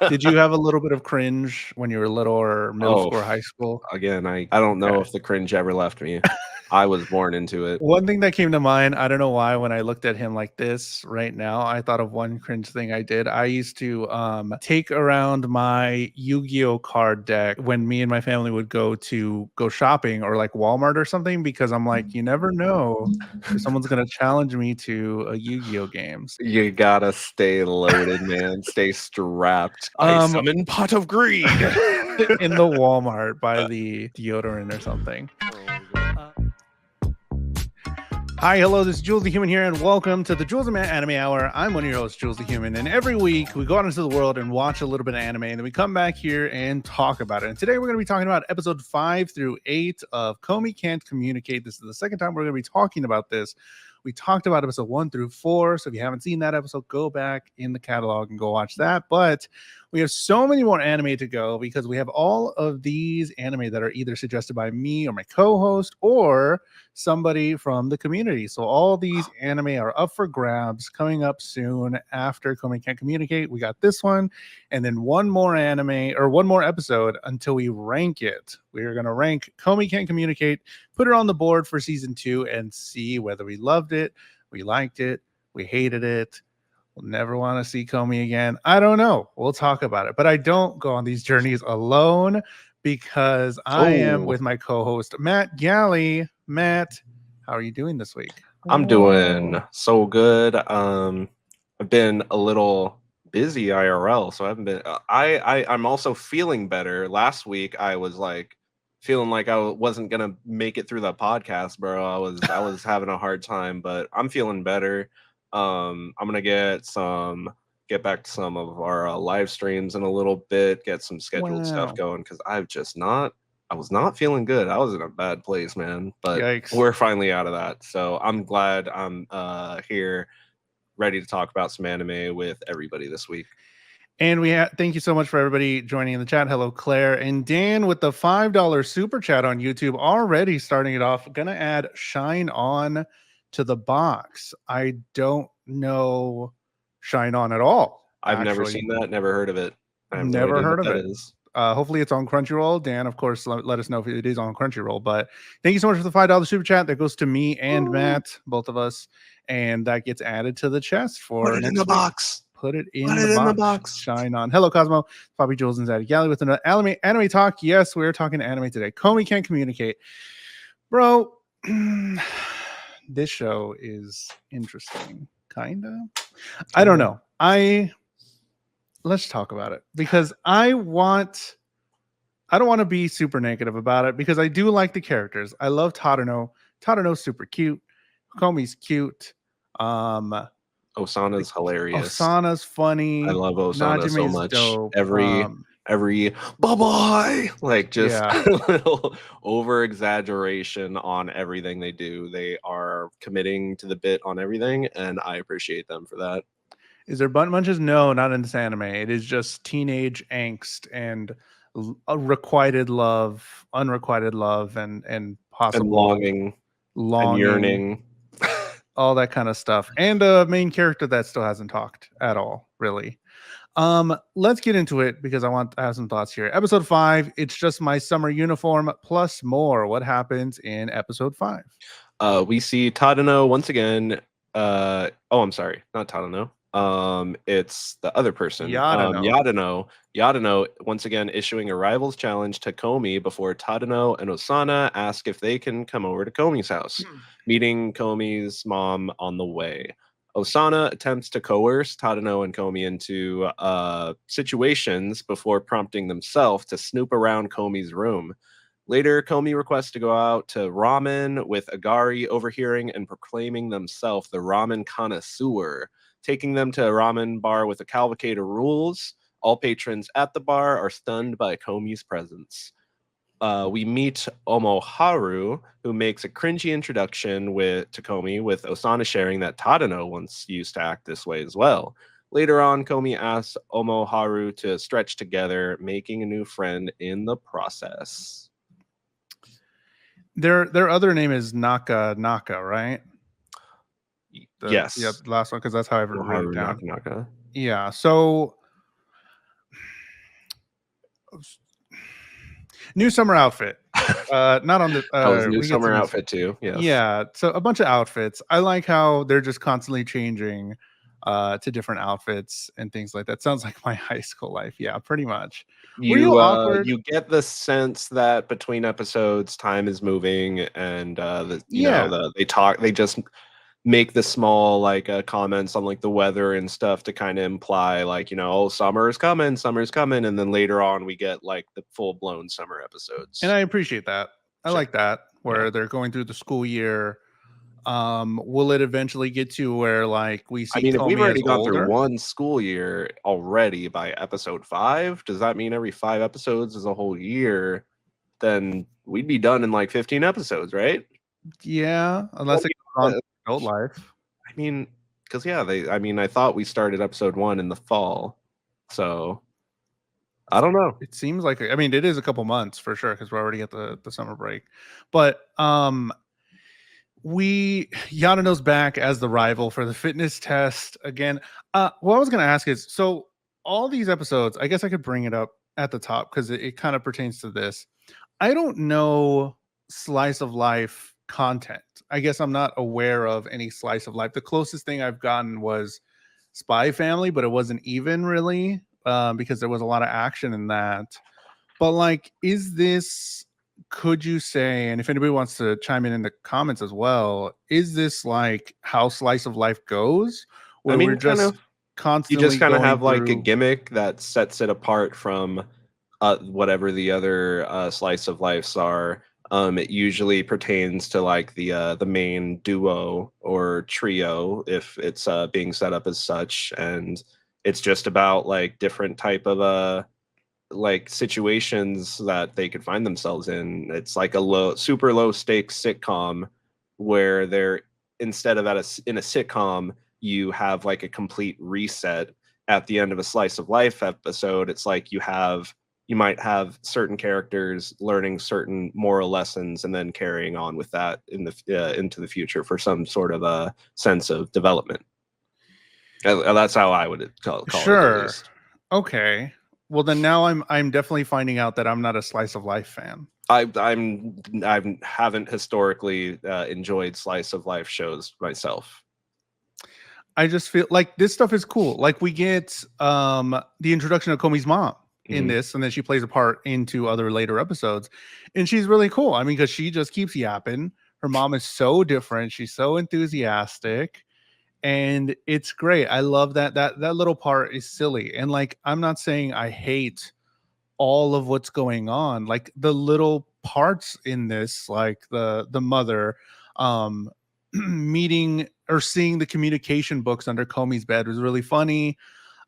Did you have a little bit of cringe when you were little or middle Oh, school or high school? again, I don't know Okay. if the cringe ever left me. I was born into it. One thing that came to mind, I don't know why, when I looked at him like this right now, I thought of one cringe thing I did. I used to take around my Yu-Gi-Oh card deck when me and my family would go shopping or like Walmart or something, because I'm like, you never know if someone's gonna challenge me to a Yu-Gi-Oh games. You gotta stay loaded, man. Stay strapped. I summon Pot of Greed. In the Walmart by the deodorant or something. Hi, hello, this is Jules the Human here, and welcome to the Jules the Man Anime Hour. I'm one of your hosts, Jules the Human, and every week we go out into the world and watch a little bit of anime, and then we come back here and talk about it. And today we're going to be talking about episode 5 through 8 of Komi Can't Communicate. This is the second time we're going to be talking about this. We talked about episode 1 through 4, so if you haven't seen that episode, go back in the catalog and go watch that. But we have so many more anime to go because we have all of these anime that are either suggested by me or my co-host or somebody from the community. So all these anime are up for grabs coming up soon after Komi Can't Communicate. We got this one and then one more anime or one more episode until we rank it. We are going to rank Komi Can't Communicate, put it on the board for season 2 and see whether we loved it, we liked it, we hated it. We'll never want to see Komi again. I don't know. We'll talk about it. But I don't go on these journeys alone because I am with my co-host, Matt Galley. Matt, how are you doing this week? I'm doing so good. I've been a little busy IRL, so I haven't been. I'm also feeling better. Last week, I was like feeling like I wasn't gonna make it through the podcast, bro. I was having a hard time, but I'm feeling better. I'm gonna get back to some of our live streams in a little bit, get some scheduled stuff going because I was not feeling good. I was in a bad place, man. But Yikes. we're finally out of that. So I'm glad I'm here ready to talk about some anime with everybody this week. And thank you so much for everybody joining in the chat. Hello, Claire and Dan with the $5 super chat on YouTube. Already starting it off. Gonna add Shine On to the box. I don't know Shine On at all. I've never seen that. Never heard of it. I have never heard of that it. Is. Hopefully it's on Crunchyroll. Dan, of course, let us know if it is on Crunchyroll. But thank you so much for the $5 super chat. That goes to me and Matt, both of us, and that gets added to the chest for Put it next in the week. box. Put it in the box. Shine On. Hello, Cosmo. Bobby Jules and Zaddy Galley with an anime talk. Yes, we're talking anime today. Komi Can't Communicate. Bro, this show is interesting. Kinda. I don't know. Let's talk about it because I don't want to be super negative about it because I do like the characters. I love Tadano. Tadano's super cute. Komi's cute. Osana's hilarious. Osana's funny. I love Osana Najime's so much. dope. Every bye-bye, like just Yeah. a little over exaggeration on everything they do. They are committing to the bit on everything, and I appreciate them for that. Is there butt munches? No, not in this anime. It is just teenage angst and requited love, unrequited love, and possible and longing, and yearning. All that kind of stuff. And a main character that still hasn't talked at all, really. Let's get into it because I have some thoughts here. Episode 5, it's just my summer uniform plus more. What happens in episode 5? We see Tadano once again. I'm sorry, not Tadano. It's the other person. Yadano once again issuing a rivals challenge to Komi before Tadano and Osana ask if they can come over to Komi's house, meeting Komi's mom on the way. Osana attempts to coerce Tadano and Komi into situations before prompting themselves to snoop around Komi's room. Later, Komi requests to go out to ramen with Agari, overhearing and proclaiming themselves the ramen connoisseur, taking them to a ramen bar with a cavalcade of rules. All patrons at the bar are stunned by Komi's presence. We meet Omoharu, who makes a cringy introduction to Komi, with Osana sharing that Tadano once used to act this way as well. Later on, Komi asks Omoharu to stretch together, making a new friend in the process. Their other name is Naka, right? Yes. Yeah, the last one, because that's how I've written it down. Naka. Yeah, so new summer outfit. Not on the that was new we get summer some outfit too. Yes. Yeah, so a bunch of outfits. I like how they're just constantly changing to different outfits and things like that. Sounds like my high school life. Yeah, pretty much. Were you awkward? You get the sense that between episodes time is moving, and they just make the small like comments on like the weather and stuff to kind of imply like, oh, summer's coming, and then later on we get like the full-blown summer episodes. And I appreciate that. I Sure. like that where they're going through the school year. Will it eventually get to where like we see if we've Komi already as gone through older? one school year already by episode 5, does that mean every 5 episodes is a whole year? Then we'd be done in like 15 episodes, right? Yeah, unless it goes on adult life. I mean, because I thought we started episode 1 in the fall, so I don't know. It seems like it is a couple months for sure because we're already at the summer break, but Yamano's back as the rival for the fitness test again. What I was going to ask is, so all these episodes, I guess I could bring it up at the top because it kind of pertains to this. I don't know slice of life content. I guess I'm not aware of any slice of life. The closest thing I've gotten was Spy Family, but it wasn't even really because there was a lot of action in that. But like, could you say, and if anybody wants to chime in the comments as well, is this like how slice of life goes? Where we're just constantly you just kind of have like a through... gimmick that sets it apart from whatever the other slice of lives are. It usually pertains to like the main duo or trio if it's being set up as such, and it's just about like different type of like situations that they could find themselves in. It's like a super low stakes sitcom where they're instead of in a sitcom you have like a complete reset at the end of a slice of life episode. It's like you might have certain characters learning certain moral lessons and then carrying on with that in the into the future for some sort of a sense of development. That's how I would call it, at least. Okay. Well, then now I'm definitely finding out that I'm not a slice of life fan. I haven't historically enjoyed slice of life shows myself. I just feel like this stuff is cool. Like we get the introduction of Komi's mom in this, and then she plays a part into other later episodes, and she's really cool. I mean, because she just keeps yapping. Her mom is so different. She's so enthusiastic. And it's great. I love that little part is silly. And like, I'm not saying I hate all of what's going on. Like the little parts in this, like the mother meeting or seeing the communication books under Komi's bed was really funny.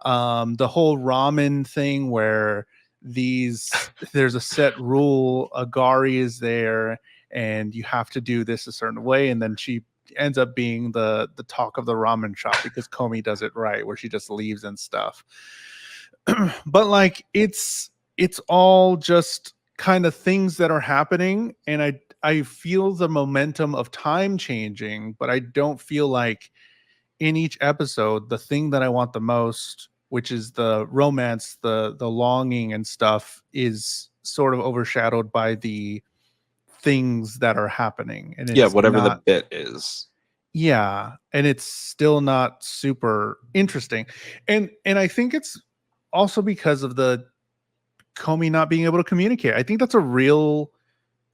The whole ramen thing where there's a set rule, Agari is there and you have to do this a certain way, and then she ends up being the talk of the ramen shop because Komi does it right, where she just leaves and stuff. But like it's all just kind of things that are happening, and I feel the momentum of time changing, but I don't feel like in each episode the thing that I want the most, which is the romance, the longing and stuff, is sort of overshadowed by the things that are happening. And it's whatever the bit is. Yeah, and it's still not super interesting. And I think it's also because of the Komi not being able to communicate. I think that's a real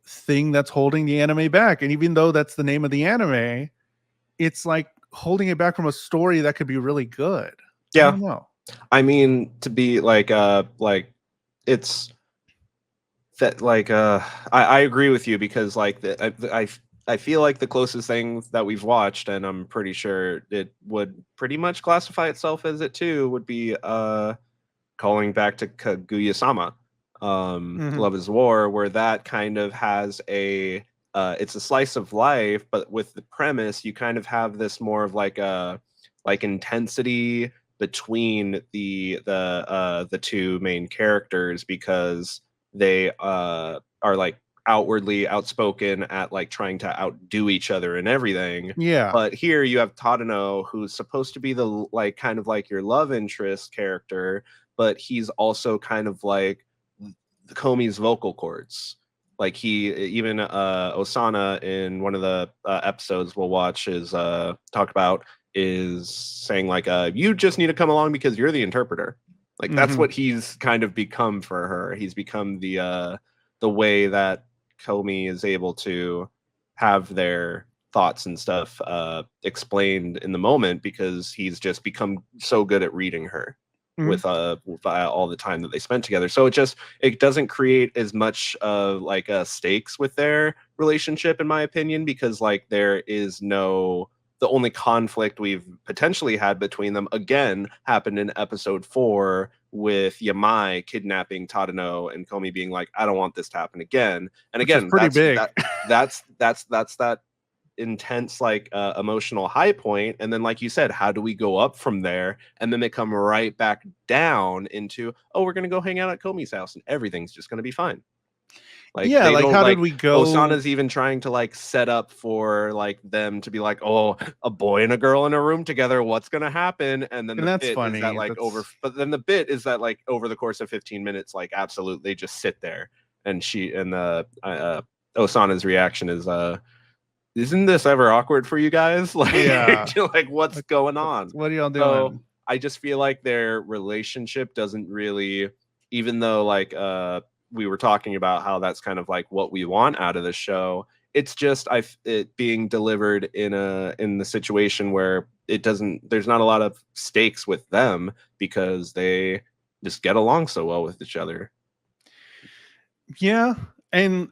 thing that's holding the anime back. And even though that's the name of the anime, it's like holding it back from a story that could be really good. Yeah. I don't know. I mean, to be like it's that like I agree with you because like I feel like the closest thing that we've watched, and I'm pretty sure it would pretty much classify itself as it too, would be calling back to Kaguya-sama, Love is War, where that kind of has it's a slice of life, but with the premise, you kind of have this more of like a intensity between the two main characters because they are like outwardly outspoken at like trying to outdo each other and everything. Yeah. But here you have Tadano, who's supposed to be the like kind of like your love interest character, but he's also kind of like Komi's vocal cords. Like he even Osana in one of the episodes we'll watch is talk about is saying like you just need to come along because you're the interpreter. Like that's what he's kind of become for her. He's become the way that Komi is able to have their thoughts and stuff explained in the moment because he's just become so good at reading her with all the time that they spent together. So it doesn't create as much like stakes with their relationship, in my opinion, because like there is no, the only conflict we've potentially had between them again happened in episode 4 with Yamai kidnapping Tadano and Komi being like, I don't want this to happen again. And again, pretty big. That's that intense like emotional high point, and then like you said, how do we go up from there? And then they come right back down into, oh, we're gonna go hang out at Komi's house and everything's just gonna be fine. Like yeah, like how did we go? Osana's even trying to like set up for like them to be like, oh, a boy and a girl in a room together, what's gonna happen? And then that's funny. Is that like but then the bit is that like over the course of 15 minutes, like absolutely just sit there, and Osana's reaction is isn't this ever awkward for you guys? Like, yeah. Like what's going on? What are y'all doing? So I just feel like their relationship doesn't really, even though like we were talking about how that's kind of like what we want out of the show, it's just it being delivered in the situation where there's not a lot of stakes with them because they just get along so well with each other. Yeah, and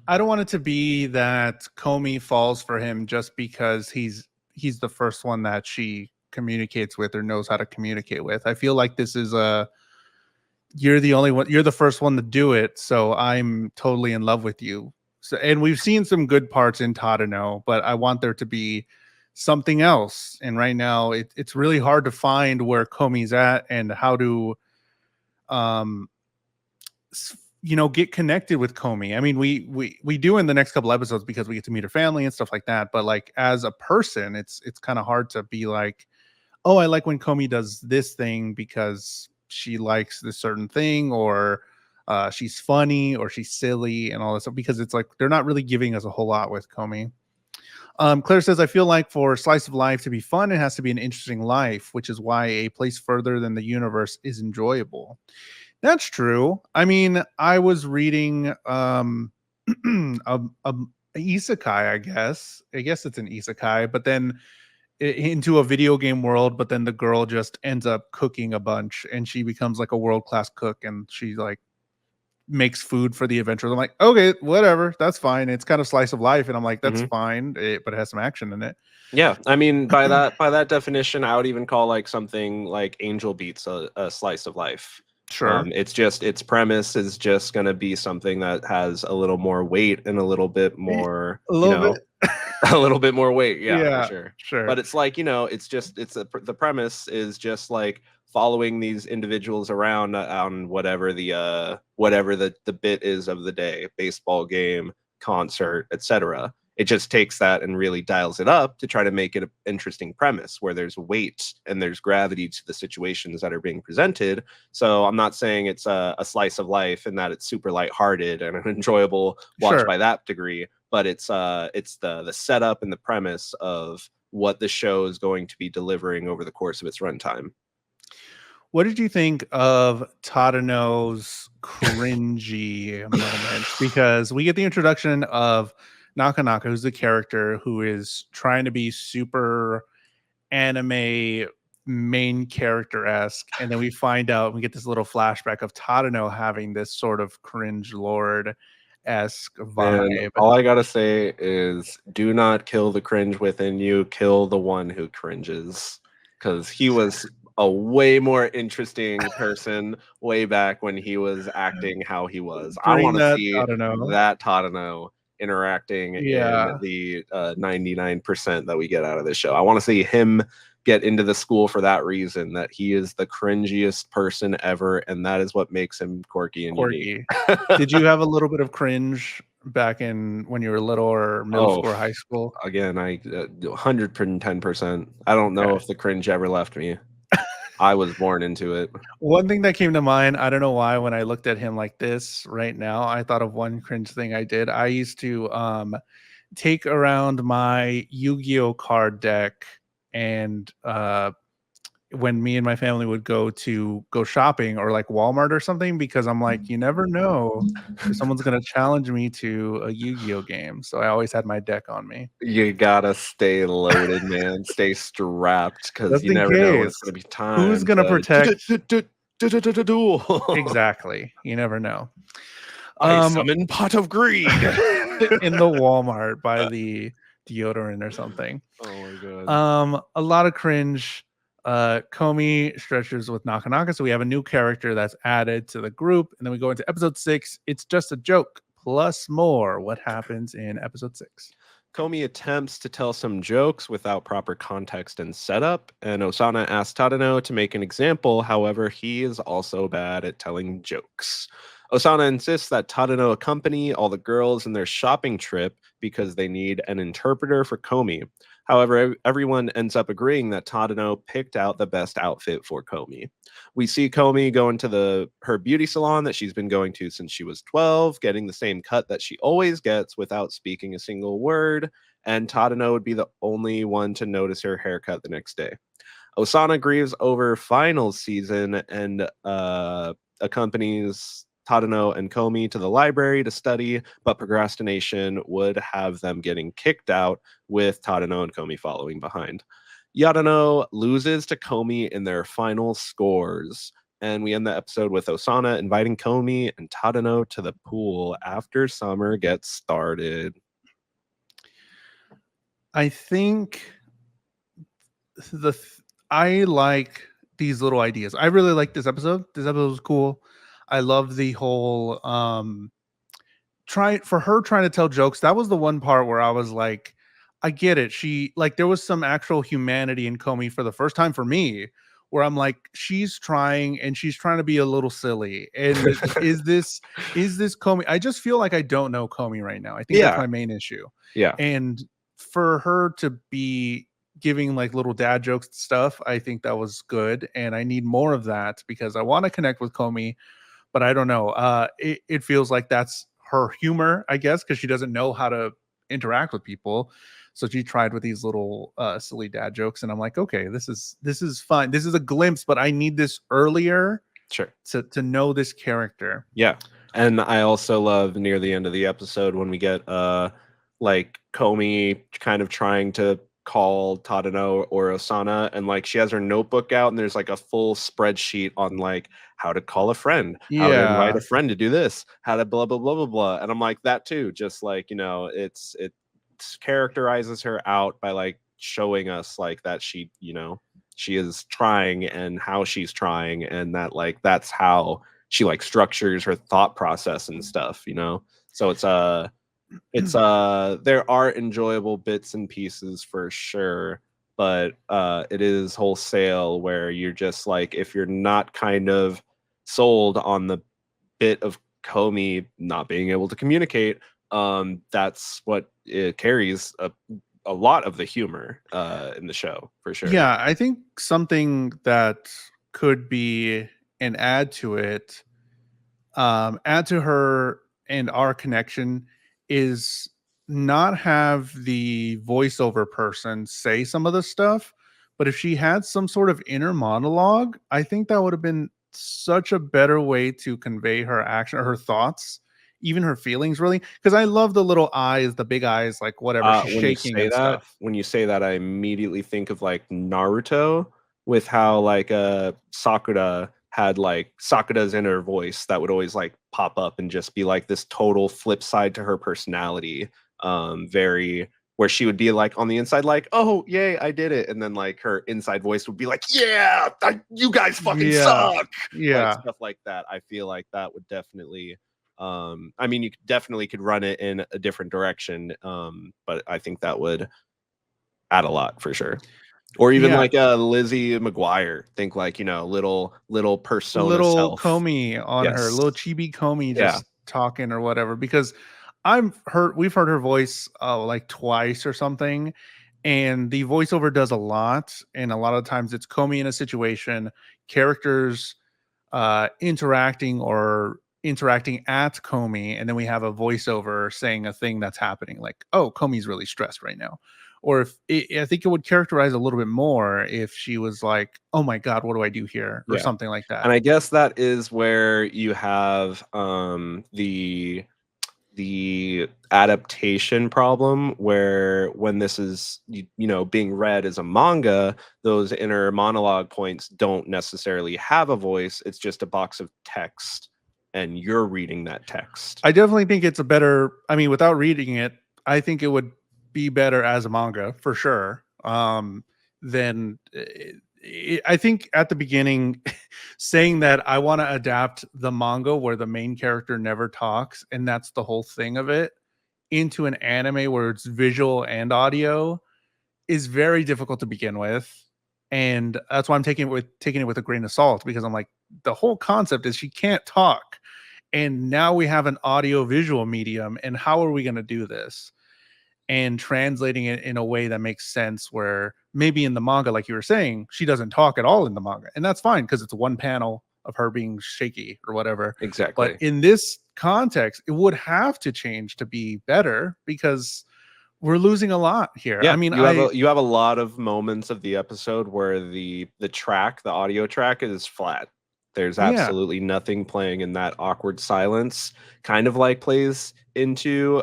I don't want it to be that Komi falls for him just because he's the first one that she communicates with or knows how to communicate with. I feel like this is you're the only one, you're the first one to do it, so I'm totally in love with you. So, and we've seen some good parts in Tadano, but I want there to be something else. And right now it's really hard to find where Komi's at and how to get connected with Komi. I mean, we do in the next couple episodes because we get to meet her family and stuff like that. But like as a person, it's kind of hard to be like, oh, I like when Komi does this thing because she likes this certain thing, or she's funny, or she's silly, and all this stuff. Because it's like they're not really giving us a whole lot with Komi. Claire says, I feel like for Slice of Life to be fun, it has to be an interesting life, which is why a place further than the universe is enjoyable. That's true. I mean, I was reading a isekai, I guess it's an isekai, but then into a video game world, but then the girl just ends up cooking a bunch and she becomes like a world-class cook, and she like makes food for the adventurers. I'm like, okay, whatever, that's fine. It's kind of slice of life, and I'm like, that's fine, but it has some action in it. Yeah, I mean, by that definition, I would even call like something like Angel Beats a slice of life. Sure. It's just its premise is just going to be something that has a little more weight and a little bit more, a little bit more weight. Yeah, for sure. But it's like, it's just the premise is just like following these individuals around on whatever the bit is of the day, baseball game, concert, etc. It just takes that and really dials it up to try to make it an interesting premise where there's weight and there's gravity to the situations that are being presented. So I'm not saying it's a slice of life and that it's super lighthearted and an enjoyable watch by that degree, but it's the setup and the premise of what the show is going to be delivering over the course of its runtime. What did you think of Tadano's cringy moment? Because we get the introduction of Nakanaka, who's the character who is trying to be super anime main character-esque, and then we find out, we get this little flashback of Tadano having this sort of cringe lord-esque vibe. And all I gotta say is, do not kill the cringe within you, kill the one who cringes. Because he was a way more interesting person way back when he was acting how he was. I want to see that Tadano interacting in the 99% that we get out of this show. I want to see him get into the school for that reason, that he is the cringiest person ever, and that is what makes him quirky and unique. Did you have a little bit of cringe back in when you were little or middle school or high school? Again, I 110%. I don't know if the cringe ever left me. I was born into it. One thing that came to mind, I don't know why, when I looked at him like this right now, I thought of one cringe thing I did. I used to take around my Yu-Gi-Oh card deck, and when me and my family would go shopping or like Walmart or something, because I'm like, you never know if someone's gonna challenge me to a Yu-Gi-Oh game. So I always had my deck on me. You gotta stay loaded, man. Stay strapped because Just you in never know when case. it's gonna be Who's time gonna protect? to duel. Exactly. You never know. I summon Pot of Greed. In the Walmart by the deodorant or something. Oh my god. A lot of cringe. Komi stretches with Nakanaka, so we have a new character that's added to the group, and then we go into episode 6. It's just a joke plus more. What happens in episode 6? Komi attempts to tell some jokes without proper context and setup, and Osana asks Tadano to make an example. However, he is also bad at telling jokes. Osana insists that Tadano accompany all the girls in their shopping trip because they need an interpreter for Komi. However, everyone ends up agreeing that Tadano picked out the best outfit for Komi. We see Komi go into her beauty salon that she's been going to since she was 12, getting the same cut that she always gets without speaking a single word, and Tadano would be the only one to notice her haircut the next day. Osana grieves over finals season and accompanies Tadano and Komi to the library to study, but procrastination would have them getting kicked out, with Tadano and Komi following behind. Yadano loses to Komi in their final scores, and we end the episode with Osana inviting Komi and Tadano to the pool after summer gets started. I think I like these little ideas. I really like this episode. This episode was cool. I love the whole trying to tell jokes. That was the one part where I was like, I get it. There was some actual humanity in Komi for the first time for me, where I'm like, she's trying to be a little silly. And is this Komi? I just feel like I don't know Komi right now. I think that's my main issue. Yeah. And for her to be giving like little dad jokes and stuff, I think that was good. And I need more of that because I want to connect with Komi, but I don't know. It feels like that's her humor, I guess, because she doesn't know how to interact with people. So she tried with these little silly dad jokes, and I'm like, okay, this is fine. This is a glimpse, but I need this earlier, sure, to know this character. Yeah, and I also love near the end of the episode when we get like Komi kind of trying to call Tadano or Osana, and like she has her notebook out and there's like a full spreadsheet on like how to call a friend, how to invite a friend to do this, how to blah blah blah blah blah. And I'm like, that too, just like, you know, it characterizes her out by like showing us like that she, you know, she is trying and how she's trying, and that like that's how she like structures her thought process and stuff, you know. So it's there are enjoyable bits and pieces for sure, but it is wholesale where you're just like, if you're not kind of sold on the bit of Komi not being able to communicate, that's what it carries a lot of the humor in the show for sure. Yeah, I think something that could be an add to it, add to her and our connection, is not have the voiceover person say some of the stuff, but if she had some sort of inner monologue, I think that would have been such a better way to convey her action or her thoughts, even her feelings, really. Because I love the little eyes, the big eyes, like whatever, she's shaking and stuff. When you say that, I immediately think of like Naruto, with how like Sakura had like Sakura's inner voice that would always like pop up and just be like this total flip side to her personality. Very, where she would be like on the inside like, oh yay, I did it, and then like her inside voice would be like, yeah, you guys fucking suck. Like stuff like that. I feel like that would definitely I mean, you definitely could run it in a different direction, but I think that would add a lot for sure. Or even like Lizzie McGuire, think like, you know, little persona, little self. Komi on her, little chibi Komi just talking or whatever. Because we've heard her voice like twice or something, and the voiceover does a lot, and a lot of times it's Komi in a situation, characters interacting at Komi, and then we have a voiceover saying a thing that's happening, like, "Oh, Komi's really stressed right now." Or I think it would characterize a little bit more if she was like, "Oh my god, what do I do here?" or Yeah. something like that. And I guess that is where you have the adaptation problem, where when this is being read as a manga, those inner monologue points don't necessarily have a voice. It's just a box of text, and you're reading that text. I definitely think it's a better, I mean, without reading it, I think it would be better as a manga for sure. Then I think at the beginning, saying that I want to adapt the manga where the main character never talks, and that's the whole thing of it, into an anime where it's visual and audio is very difficult to begin with. And that's why I'm taking it with a grain of salt, because I'm like, the whole concept is she can't talk. And now we have an audio visual medium, and how are we going to do this? And translating it in a way that makes sense, where maybe in the manga, like you were saying, she doesn't talk at all in the manga, and that's fine because it's one panel of her being shaky or whatever. Exactly. But in this context, it would have to change to be better, because we're losing a lot here. Yeah, I mean, you have a lot of moments of the episode where the audio track is flat. There's absolutely nothing playing, in that awkward silence kind of like plays into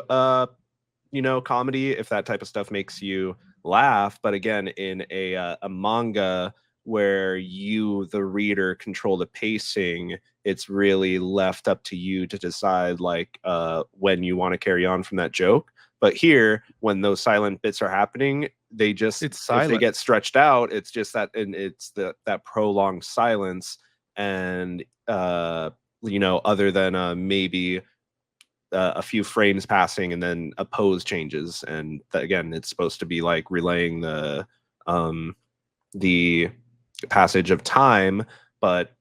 comedy, if that type of stuff makes you laugh. But again, in a manga where you, the reader, control the pacing, it's really left up to you to decide like when you want to carry on from that joke. But here, when those silent bits are happening, they just, it's if silent. they get stretched out, it's just that, and it's that prolonged silence. And other than maybe a few frames passing, and then a pose changes, and again, it's supposed to be like relaying the passage of time. But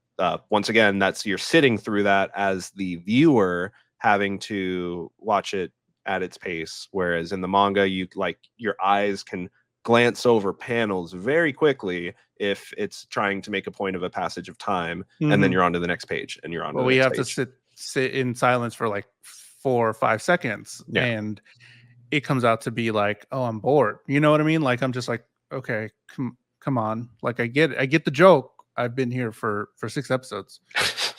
once again, that's, you're sitting through that as the viewer, having to watch it at its pace, whereas in the manga, you like, your eyes can glance over panels very quickly if it's trying to make a point of a passage of time, and then you're on to the next page, and you're on to the we next have page. to sit in silence for like 4 or 5 seconds, and it comes out to be like, oh, I'm bored, you know what I mean? Like, I'm just like, okay, come on, like, I get the joke. I've been here for 6 episodes.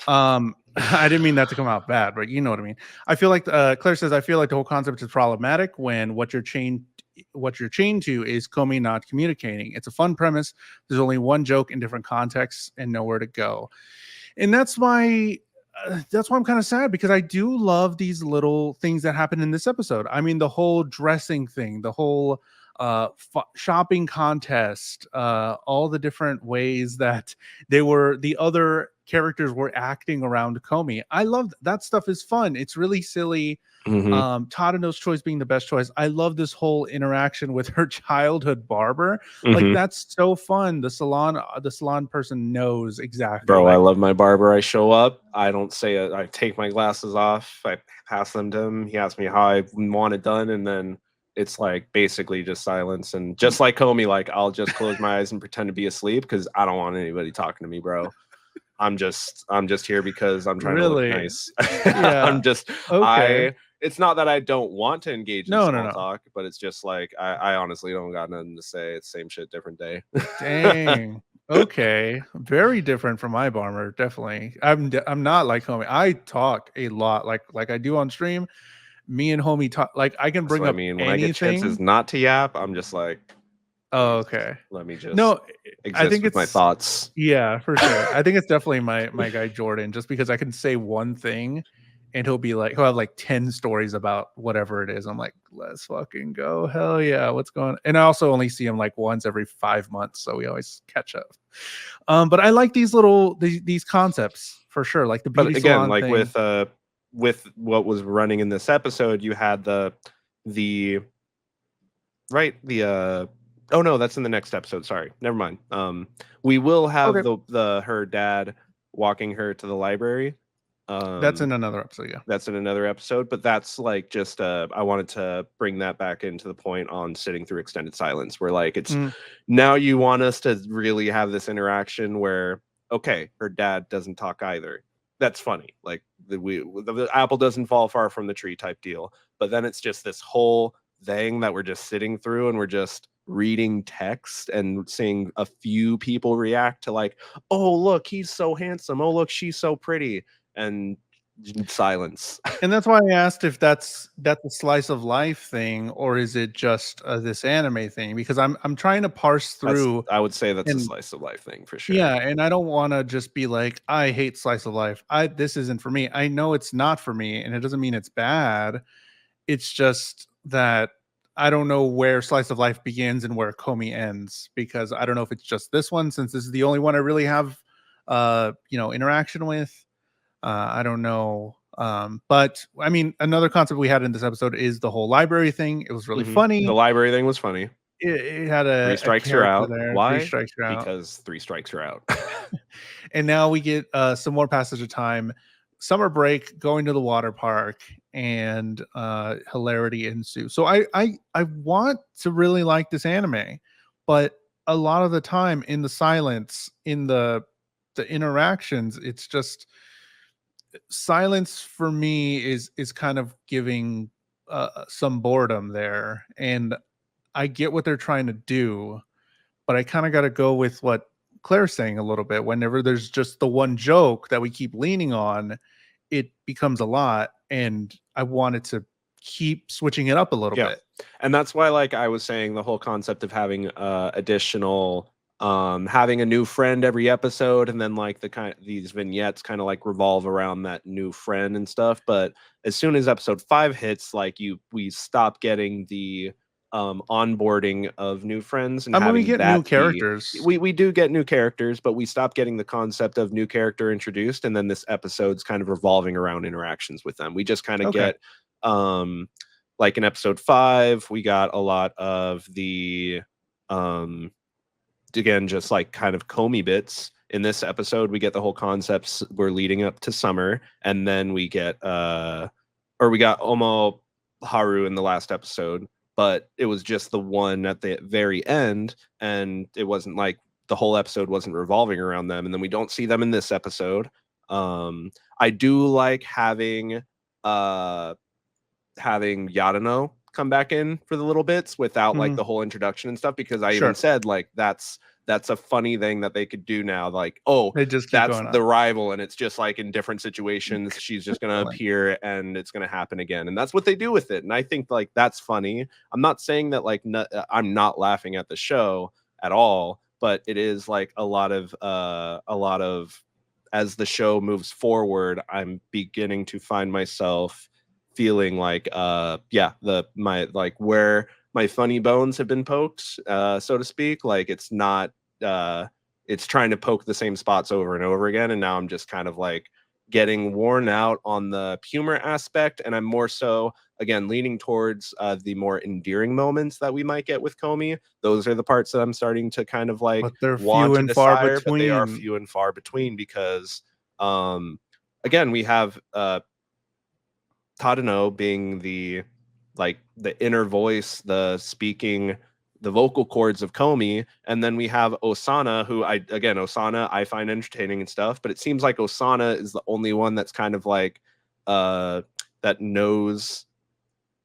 I didn't mean that to come out bad, but you know what I mean. I feel like Claire says, I feel like the whole concept is problematic when what you're chained to is Komi not communicating. It's a fun premise. There's only one joke in different contexts and nowhere to go. And that's why I'm kind of sad, because I do love these little things that happen in this episode. I mean, the whole dressing thing, the whole shopping contest, all the different ways that the other characters were acting around Komi. I love that stuff. Is fun. It's really silly. Tadano's choice being the best choice. I love this whole interaction with her childhood barber. Like, that's so fun. The salon person knows exactly. Bro, like, I love my barber. I show up. I don't say it. I take my glasses off. I pass them to him. He asks me how I want it done, and then it's like basically just silence. And just like Komi, like, I'll just close my eyes and pretend to be asleep, because I don't want anybody talking to me, bro. I'm just here because I'm trying to look nice. Yeah. I'm just okay. It's not that I don't want to engage in small No. talk, but it's just like I honestly don't got nothing to say. It's same shit, different day. Dang. Okay. Very different from my barber. Definitely. I'm not like Homie. I talk a lot, like I do on stream. Me and Homie talk. Like, I can bring up When I get anything. chances not to yap, I'm just like, oh, okay. Let me just I think with my thoughts. Yeah, for sure. I think it's definitely my guy Jordan, just because I can say one thing and he'll have like 10 stories about whatever it is. I'm like, let's fucking go. Hell yeah. What's going on? And I also only see him like once every 5 months, so we always catch up. But I like these these concepts for sure. Like the beauty salon like thing. with what was running in this episode, you had the oh no, that's in the next episode. Sorry, never mind. We will have the her dad walking her to the library. That's in another episode, yeah. That's in another episode, but that's like just I wanted to bring that back into the point on sitting through extended silence, where like it's now you want us to really have this interaction where okay, her dad doesn't talk either. That's funny. Like the apple doesn't fall far from the tree type deal. But then it's just this whole thing that we're just sitting through and we're just reading text and seeing a few people react to like, oh look, he's so handsome. Oh look, she's so pretty. And silence. And that's why I asked if that's a slice of life thing or is it just this anime thing, because I'm trying to parse through. I would say that's a slice of life thing for sure. Yeah, and I don't want to just be like, I hate slice of life. This isn't for me. I know it's not for me, and it doesn't mean it's bad. It's just that I don't know where slice of life begins and where Komi ends, because I don't know if it's just this one, since this is the only one I really have interaction with. I don't know. But I mean, another concept we had in this episode is the whole library thing. It was really funny. The library thing was funny. It had three strikes you're out. There. Why? 3 strikes you're out. Because 3 strikes you're out. And now we get some more passage of time. Summer break, going to the water park, and hilarity ensues. So I want to really like this anime, but a lot of the time in the silence, in the interactions, it's just silence for me is kind of giving some boredom there, and I get what they're trying to do, but I kind of got to go with what Claire's saying a little bit. Whenever there's just the one joke that we keep leaning on, it becomes a lot, and I wanted to keep switching it up a little bit. And that's why, like I was saying, the whole concept of having additional having a new friend every episode, and then like these vignettes kind of like revolve around that new friend and stuff. But as soon as episode 5 hits, like we stop getting the onboarding of new friends, and we get new characters. We do get new characters, but we stop getting the concept of new character introduced, and then this episode's kind of revolving around interactions with them. We just kind of get like in episode 5, we got a lot of the again, just like kind of Komi bits. In this episode, we get the whole concepts we're leading up to summer, and then we get we got Omo Haru in the last episode, but it was just the one at the very end, and it wasn't like the whole episode wasn't revolving around them, and then we don't see them in this episode. I do like having Yadano come back in for the little bits without like the whole introduction and stuff, because I even said like that's a funny thing that they could do now, like, oh, that's the rival, and it's just like in different situations she's just gonna appear and it's gonna happen again, and that's what they do with it. And I think like that's funny. I'm not saying that like I'm not laughing at the show at all, but it is like a lot of as the show moves forward, I'm beginning to find myself feeling like where my funny bones have been poked, so to speak. Like it's not it's trying to poke the same spots over and over again, and now I'm just kind of like getting worn out on the humor aspect, and I'm more so again leaning towards the more endearing moments that we might get with Komi. Those are the parts that I'm starting to kind of like want to desire, but they are few and far between, because again, we have Tadano being the inner voice, the speaking, the vocal cords of Komi, and then we have Osana, who Osana I find entertaining and stuff, but it seems like Osana is the only one that's kind of like that knows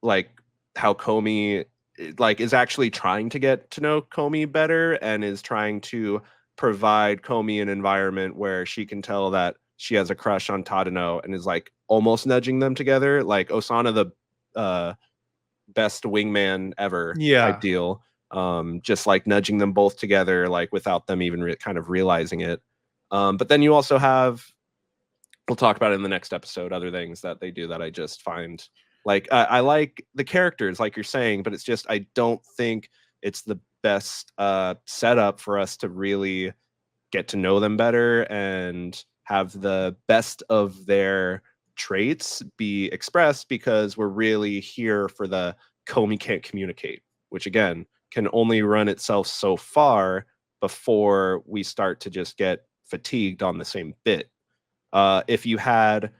like how Komi like is actually trying to get to know Komi better, and is trying to provide Komi an environment where she can tell that she has a crush on Tadano, and is like almost nudging them together, like Osana the best wingman ever type deal, just like nudging them both together, like without them even kind of realizing it. But then you also have, we'll talk about it in the next episode, other things that they do that I just find like I like the characters, like you're saying, but it's just I don't think it's the best setup for us to really get to know them better and have the best of their traits be expressed, because we're really here for the Komi can't communicate, which again can only run itself so far before we start to just get fatigued on the same bit. If you had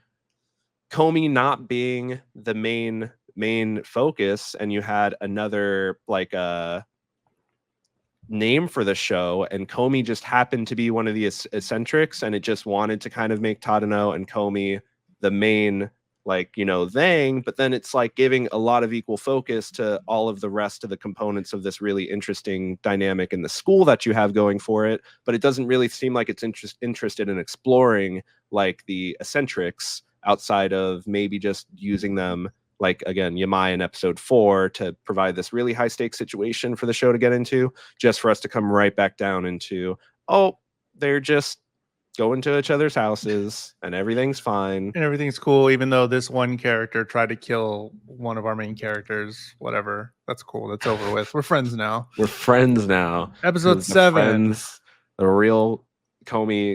Komi not being the main focus, and you had another like name for the show, and Komi just happened to be one of the eccentrics, and it just wanted to kind of make Tadano and Komi the main thing, but then it's like giving a lot of equal focus to all of the rest of the components of this really interesting dynamic in the school that you have going for it, but it doesn't really seem like it's interested in exploring like the eccentrics outside of maybe just using them like again Yamai in episode 4 to provide this really high stakes situation for the show to get into, just for us to come right back down into, oh, they're just going to each other's houses and everything's fine and everything's cool, even though this one character tried to kill one of our main characters. Whatever, that's cool, that's over with. We're friends now. Episode 7. The real Komi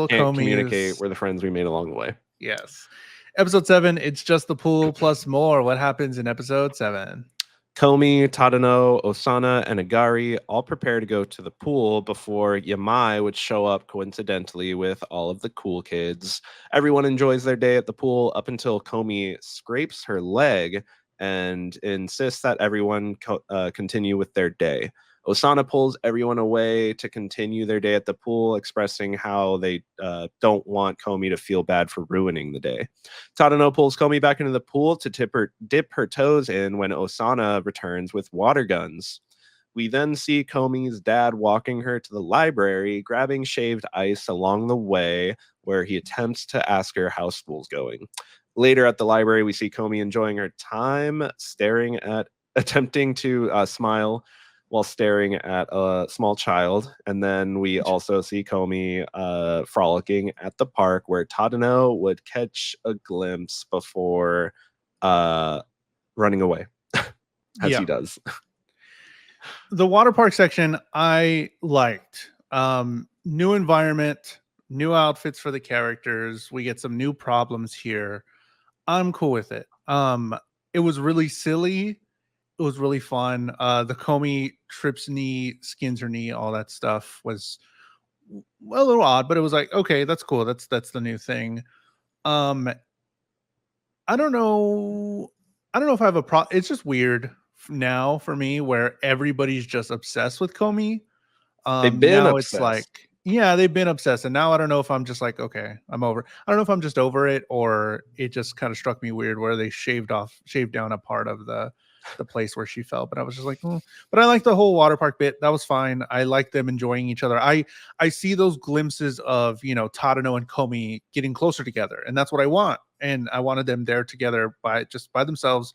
can't communicate. Komis. We're the friends we made along the way. Yes. Episode 7, it's just the pool plus more. What happens in episode 7? Komi, Tadano, Osana, and Agari all prepare to go to the pool before Yamai would show up coincidentally with all of the cool kids. Everyone enjoys their day at the pool up until Komi scrapes her leg and insists that everyone continue with their day. Osana pulls everyone away to continue their day at the pool, expressing how they don't want Komi to feel bad for ruining the day. Tadano pulls Komi back into the pool to dip her toes in when Osana returns with water guns. We then see Komi's dad walking her to the library, grabbing shaved ice along the way, where he attempts to ask her how school's going. Later at the library, we see Komi enjoying her time, attempting to smile while staring at a small child. And then we also see Komi frolicking at the park, where Tadano would catch a glimpse before running away, as he does. The water park section I liked. New environment, new outfits for the characters. We get some new problems here. I'm cool with it. It was really silly. It was really fun. The Komi trips knee, skins her knee, all that stuff was a little odd, but it was like, okay, that's cool. That's the new thing. I don't know. I don't know if I have a problem. It's just weird now for me where everybody's just obsessed with Komi. They've been now obsessed. It's like, yeah, they've been obsessed, and now I don't know if I'm just like, okay, I'm over. I don't know if I'm just over it, or it just kind of struck me weird where they shaved down a part of the place where she fell. But I was just like, but I like the whole water park bit. That was fine. I like them enjoying each other. I see those glimpses of Tadano and Komi getting closer together, and that's what I want. And I wanted them there together by themselves,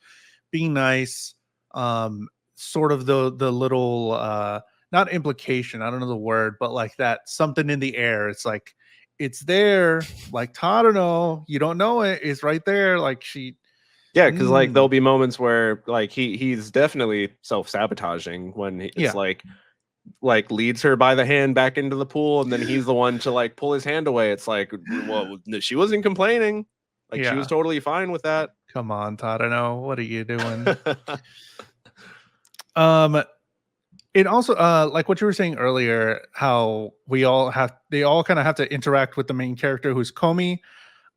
being nice. Sort of the little not implication, I don't know the word, but like that something in the air. It's like it's there, like Tadano, you don't know it, it's right there. Like she, yeah, because like there'll be moments where like he's definitely self-sabotaging when it's like leads her by the hand back into the pool, and then he's the one to like pull his hand away. It's like, well, she wasn't complaining, like she was totally fine with that. Come on, Tadano, what are you doing? It also like what you were saying earlier, how they all kind of have to interact with the main character, who's Komi.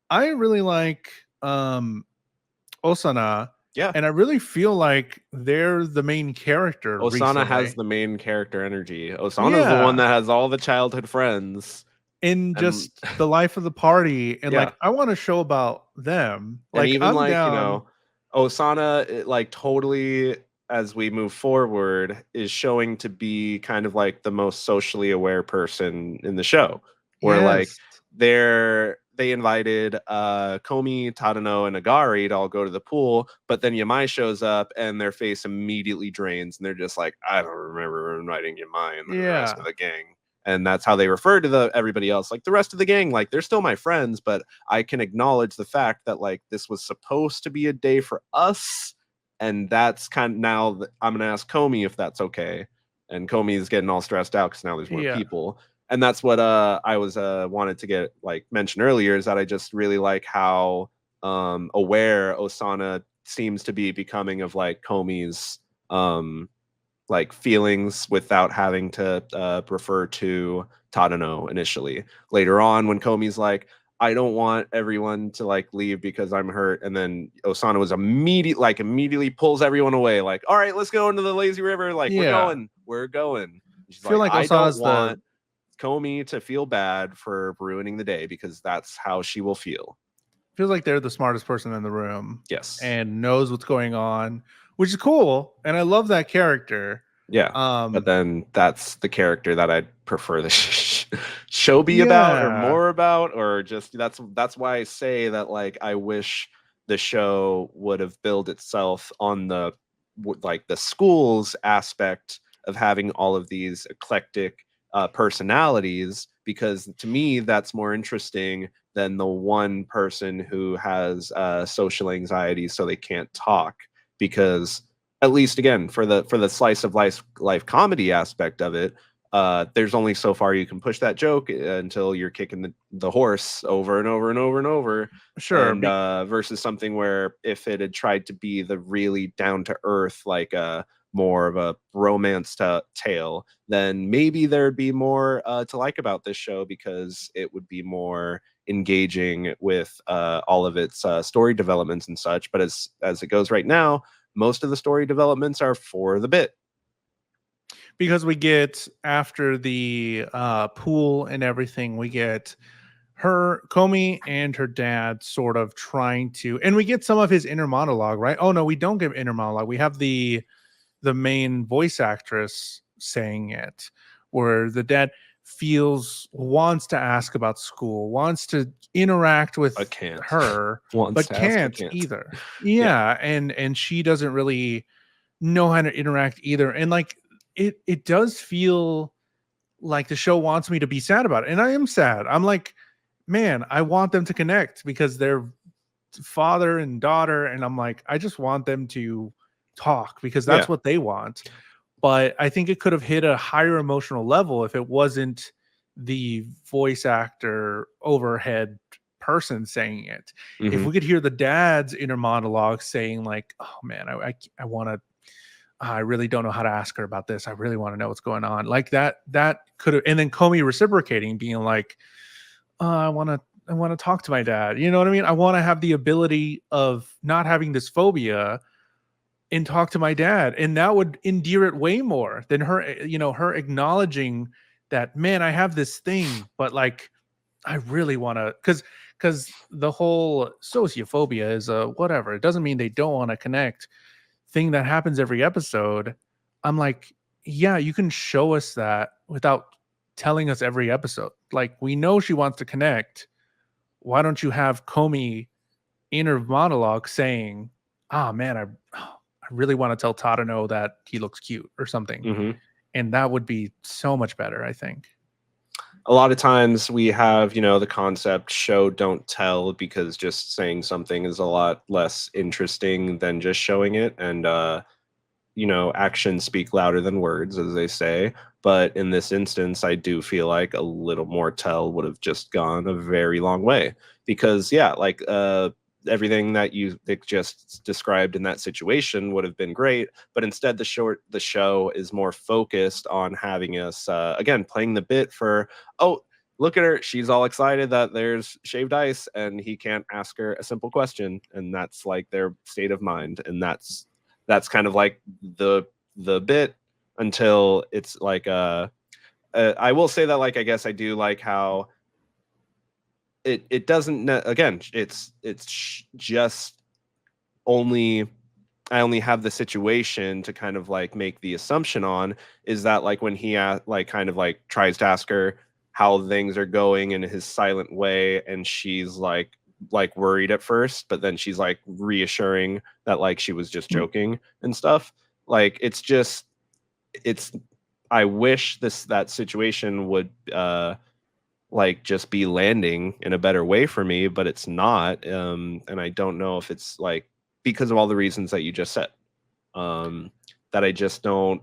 I really like Osana. Yeah. And I really feel like they're the main character. Osana recently. has the main character energy. Osana's the one that has all the childhood friends. In just the life of the party. And like, I want to show about them. Like, and even I'm like, down. Osana, like totally, as we move forward, is showing to be kind of like the most socially aware person in the show. Where like they invited Komi, Tadano, and Agari to all go to the pool, but then Yamai shows up and their face immediately drains, and they're just like, I don't remember inviting Yamai and the rest of the gang. And that's how they refer to everybody else, like the rest of the gang. Like, they're still my friends, but I can acknowledge the fact that like this was supposed to be a day for us, and that's kind of now I'm gonna ask Komi if that's okay. And Komi is getting all stressed out because now there's more people. And that's what I was wanted to get like mentioned earlier, is that I just really like how aware Osana seems to be becoming of like Komi's like feelings without having to refer to Tadano initially. Later on, when Komi's like, I don't want everyone to like leave because I'm hurt. And then Osana was immediately pulls everyone away. Like, all right, let's go into the lazy river. Like, we're going. She's I feel like I don't Osana's want Komi to feel bad for ruining the day because that's how she will feel. Feels like they're the smartest person in the room. Yes. And knows what's going on, which is cool. And I love that character. Yeah. But then that's the character that I'd prefer the show be about or more about, or just that's why I say that like I wish the show would have built itself on the like the schools aspect of having all of these eclectic personalities, because to me that's more interesting than the one person who has social anxiety so they can't talk. Because at least again for the slice of life comedy aspect of it, there's only so far you can push that joke until you're kicking the horse over and over and over and over. Sure. And versus something where if it had tried to be the really down to earth, like more of a romance tale, then maybe there'd be more to like about this show, because it would be more engaging with all of its story developments and such. But as it goes right now, most of the story developments are for the bit. Because we get, after the pool and everything, we get her, Komi, and her dad sort of trying to, and we get some of his inner monologue, right? Oh no, we don't get inner monologue. We have the main voice actress saying it, where the dad wants to ask about school, wants to interact with her, but can't either. Yeah. And she doesn't really know how to interact either. And like, it does feel like the show wants me to be sad about it. And I am sad. I'm like, man, I want them to connect because they're father and daughter. And I'm like, I just want them to talk because that's what they want. But I think it could have hit a higher emotional level if it wasn't the voice actor overhead person saying it. Mm-hmm. If we could hear the dad's inner monologue saying like, oh man, I want to, I really don't know how to ask her about this. I really want to know what's going on. Like that could have, and then Komi reciprocating, being like, I want to talk to my dad. You know what I mean? I want to have the ability of not having this phobia and talk to my dad. And that would endear it way more than her, her acknowledging that, man, I have this thing, but like, I really want to, because the whole sociophobia is whatever. It doesn't mean they don't want to connect thing that happens every episode. I'm like, yeah, you can show us that without telling us every episode. Like, we know she wants to connect. Why don't you have Komi inner monologue saying, man, I really want to tell Tadano that he looks cute or something. Mm-hmm. And that would be so much better, I think. A lot of times we have, the concept show, don't tell, because just saying something is a lot less interesting than just showing it. And, actions speak louder than words, as they say. But in this instance, I do feel like a little more tell would have just gone a very long way. Because, everything that you just described in that situation would have been great, but instead the show is more focused on having us again playing the bit for, oh, look at her, she's all excited that there's shaved ice and he can't ask her a simple question, and that's like their state of mind. And that's kind of like the bit until it's like I will say that, like, I guess I do like how it doesn't, again, it's just only, I only have the situation to kind of like make the assumption on, is that like when he like kind of like tries to ask her how things are going in his silent way, and she's like worried at first, but then she's like reassuring that like she was just joking and stuff. Like, it's I wish that situation would like just be landing in a better way for me, but it's not. And I don't know if it's like because of all the reasons that you just said, that I just don't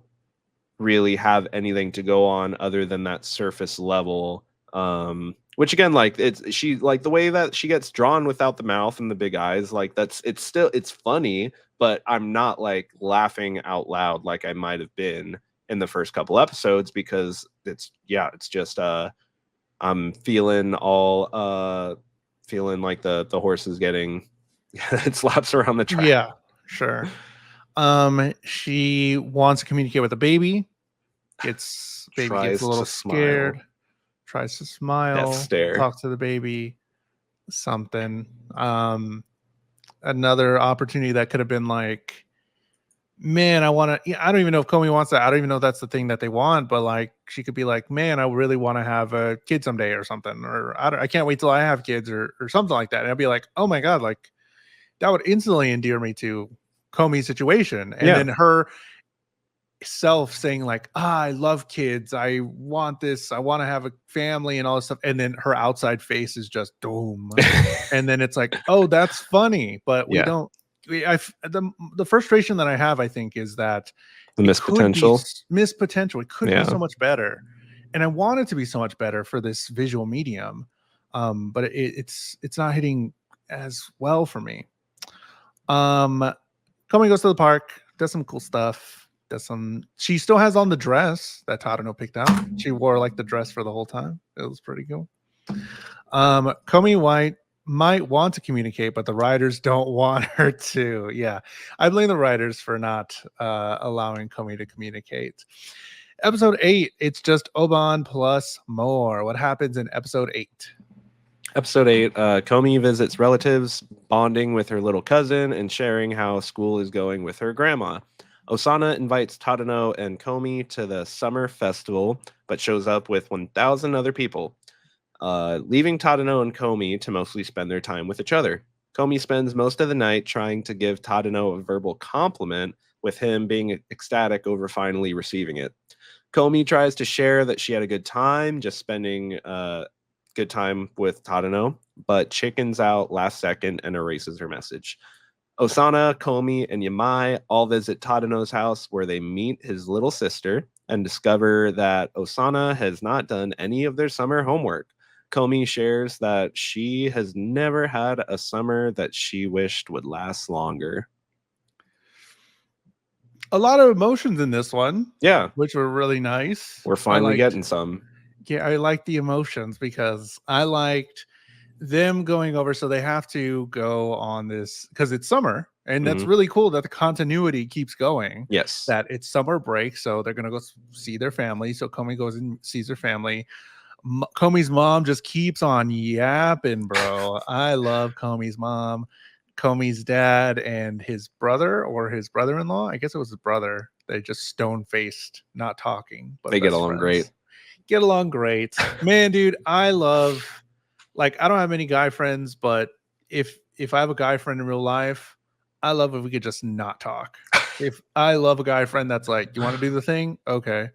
really have anything to go on other than that surface level. Which again, like, she, like, the way that she gets drawn without the mouth and the big eyes, like, it's funny, but I'm not like laughing out loud like I might have been in the first couple episodes, because it's just I'm feeling all feeling like the horse is getting it slaps around the track. Yeah, sure. She wants to communicate with the baby. Baby gets a little scared. Tries to smile. Death stare. Talk to the baby. Something. Another opportunity that could have been like, man, I want to. I don't even know if Komi wants that. I don't even know if that's the thing that they want. But like, she could be like, man, I really want to have a kid someday or something. Or I can't wait till I have kids or something like that. And I'd be like, oh my god, like that would instantly endear me to Komi's situation. And then her self saying like, I love kids, I want this, I want to have a family and all this stuff, and then her outside face is just doom. And then it's like, oh, that's funny, but we don't. The frustration that I have, I think, is that the missed potential. It could be so much better, and I want it to be so much better for this visual medium, but it's not hitting as well for me. Komi goes to the park, does some cool stuff. She still has on the dress that Tadano picked out. She wore like the dress for the whole time. It was pretty cool. Komi White might want to communicate, but the writers don't want her to. Yeah, I blame the writers for not allowing Komi to communicate. Episode 8, it's just Oban plus more. What happens in episode 8? Episode 8, Komi visits relatives, bonding with her little cousin and sharing how school is going with her grandma. Osana invites Tadano and Komi to the summer festival, but shows up with 1,000 other people, leaving Tadano and Komi to mostly spend their time with each other. Komi spends most of the night trying to give Tadano a verbal compliment, with him being ecstatic over finally receiving it. Komi tries to share that she had a good time, just spending good time with Tadano, but chickens out last second and erases her message. Osana, Komi, and Yamai all visit Tadano's house, where they meet his little sister and discover that Osana has not done any of their summer homework. Komi shares that she has never had a summer that she wished would last longer. A lot of emotions in this one. Yeah. Which were really nice. We're finally getting some. Yeah, I liked the emotions because I liked them going over. So they have to go on this because it's summer, and that's really cool that the continuity keeps going. Yes, that it's summer break, so they're gonna go see their family. So Komi goes and sees her family. Komi's mom just keeps on yapping, bro. I love Komi's mom. Komi's dad and his brother or his brother-in-law, I guess it was his brother, they just stone-faced, not talking, but they get along great. Get along great. Man, dude, I love, like, I don't have many guy friends, but if I have a guy friend in real life, I love if we could just not talk. If I love a guy friend that's like, you want to do the thing? Okay.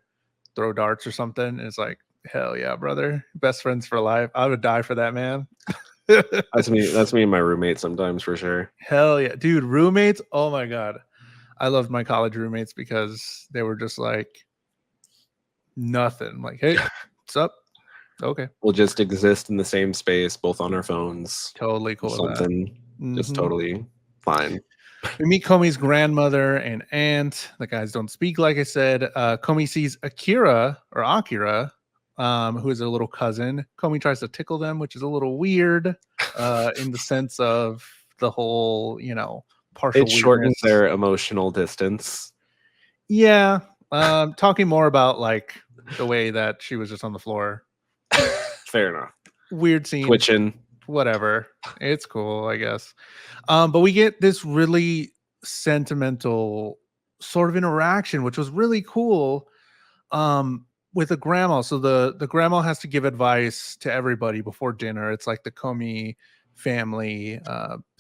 Throw darts or something. And it's like, hell yeah, brother. Best friends for life. I would die for that, man. That's me and my roommate sometimes, for sure. Hell yeah. Dude, roommates. Oh my God. I loved my college roommates because they were just like nothing. Like, hey, what's up? Okay. We'll just exist in the same space, both on our phones. Totally cool. Something just totally fine. We meet Komi's grandmother and aunt. The guys don't speak, like I said. Komi sees Akira, who is a little cousin. Komi tries to tickle them, which is a little weird in the sense of the whole, partial It shortens their emotional distance. Yeah. Talking more about like the way that she was just on the floor. Fair enough. Weird scene. Twitching. Whatever. It's cool, I guess. But we get this really sentimental sort of interaction, which was really cool. With the grandma. So the grandma has to give advice to everybody before dinner. It's like the Komi family